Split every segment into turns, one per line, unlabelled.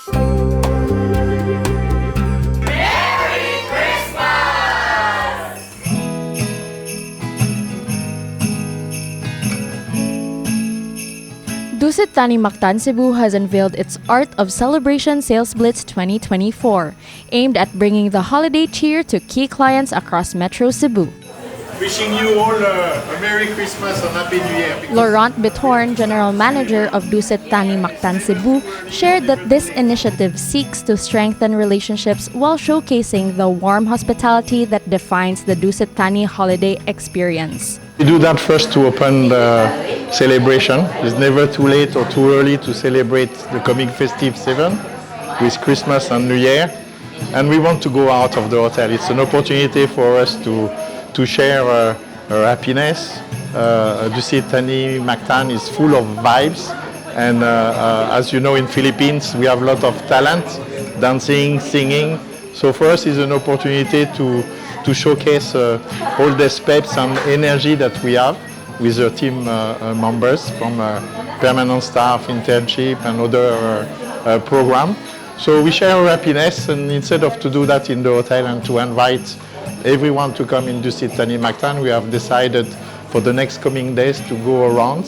Dusit Thani Mactan Cebu has unveiled its Art of Celebration Sales Blitz 2024, aimed at bringing the holiday cheer to key clients across Metro Cebu.
Wishing you all a Merry Christmas and Happy New Year.
Laurent Bitorn, General Manager of Dusit Thani Mactan Cebu, shared that this initiative seeks to strengthen relationships while showcasing the warm hospitality that defines the Dusit Thani holiday experience.
We do that first to open the celebration. It's never too late or too early to celebrate the coming festive season with Christmas and New Year. And we want to go out of the hotel. It's an opportunity for us to share our happiness. Dusit Thani Mactan is full of vibes. And as you know, in Philippines, we have a lot of talent, dancing, singing. So for us, it's an opportunity to showcase all the specs and energy that we have with the team members from permanent staff, internship, and other program. So we share our happiness, and instead of to do that in the hotel and to invite everyone to come in Dusit Thani Mactan, we have decided for the next coming days to go around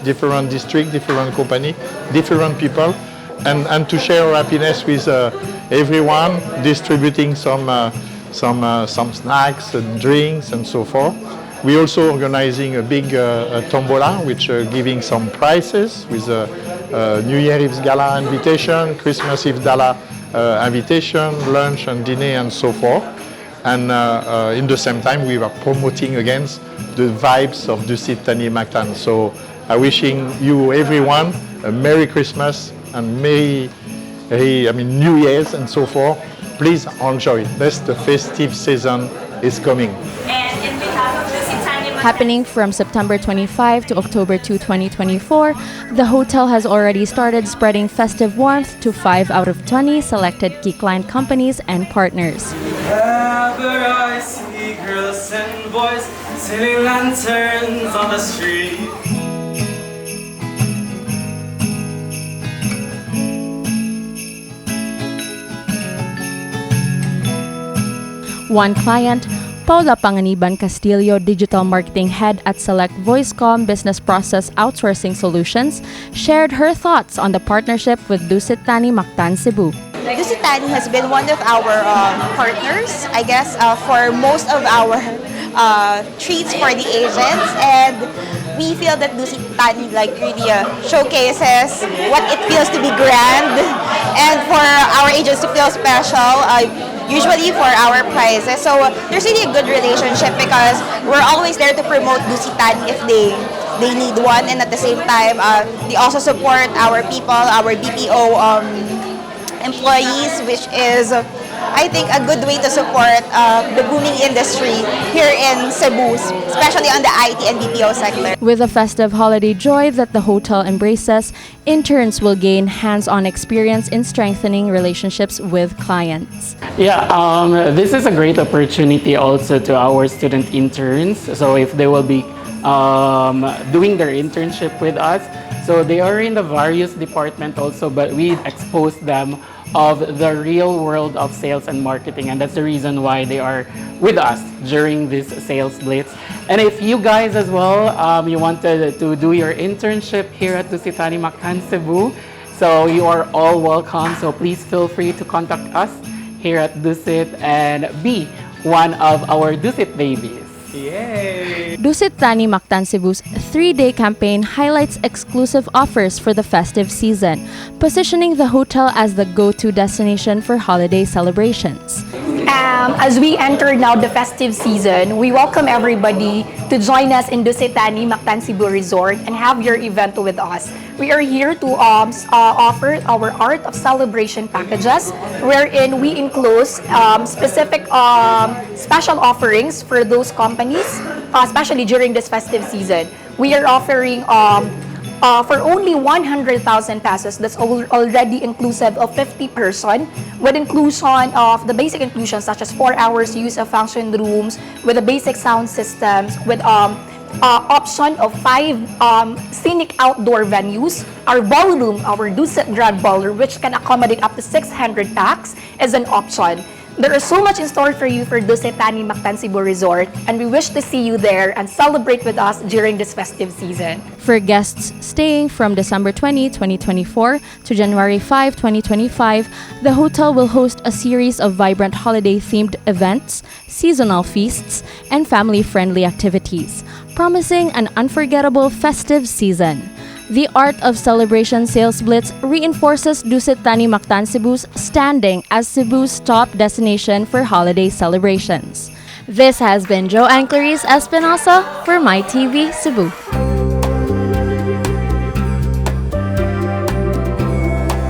different districts, different company, different people, and to share our happiness with everyone, distributing some snacks and drinks and so forth. We're also organizing a big tombola, which are giving some prizes with a New Year Eve's Gala invitation, Christmas Eve Gala invitation, lunch and dinner and so forth. And in the same time, we are promoting against the vibes of Dusit Thani Mactan. So I'm wishing you everyone a Merry Christmas and New Year's and so forth. Please enjoy. That's the festive season is coming.
And in behalf of Dusit Thani Mactan,
Happening from September 25 to October 2, 2024, the hotel has already started spreading festive warmth to 5 out of 20 selected key client companies and partners.
Ever I see girls and boys sailing lanterns on the street.
One client, Paula Panganiban Castillo, Digital Marketing Head at Select VoiceCom Business Process Outsourcing Solutions, shared her thoughts on the partnership with Dusit Thani Mactan Cebu.
Dusit Thani has been one of our partners, I guess, for most of our treats for the agents, and we feel that Dusit Thani really showcases what it feels to be grand, and for our agents to feel special. Usually for our prizes. So there's really a good relationship because we're always there to promote Dusit Thani if they need one, and at the same time they also support our people, our BPO employees, which is I think a good way to support the booming industry here in Cebu, especially on the IT and BPO sector.
With the festive holiday joy that the hotel embraces, interns will gain hands-on experience in strengthening relationships with clients.
Yeah, this is a great opportunity also to our student interns. So if they will be doing their internship with us, so they are in the various departments also, but we expose them of the real world of sales and marketing, and that's the reason why they are with us during this sales blitz. And if you guys as well, you wanted to do your internship here at Dusit Thani Mactan Cebu, so you are all welcome. So please feel free to contact us here at Dusit and be one of our Dusit babies.
Yay!
Dusit Thani Mactan Cebu's 3-day campaign highlights exclusive offers for the festive season, positioning the hotel as the go-to destination for holiday celebrations.
As we enter now the festive season, we welcome everybody to join us in Dusit Thani Mactan Cebu Resort and have your event with us. We are here to offer our Art of Celebration packages, wherein we enclose specific special offerings for those companies, especially during this festive season. We are offering for only 100,000 pesos, that's already inclusive of 50 person, with inclusion of the basic inclusions such as 4 hours use of function rooms, with the basic sound systems, with option of 5 scenic outdoor venues. Our ballroom, our Dusit Grand Ballroom, which can accommodate up to 600 packs, is an option. There is so much in store for you for Dusit Thani Mactan Cebu Resort, and we wish to see you there and celebrate with us during this festive season.
For guests staying from December 20, 2024 to January 5, 2025, the hotel will host a series of vibrant holiday-themed events, seasonal feasts, and family-friendly activities, promising an unforgettable festive season. The Art of Celebration Sales Blitz reinforces Dusit Thani Mactan Cebu's standing as Cebu's top destination for holiday celebrations. This has been Joanne Clarice Espinosa for My TV Cebu.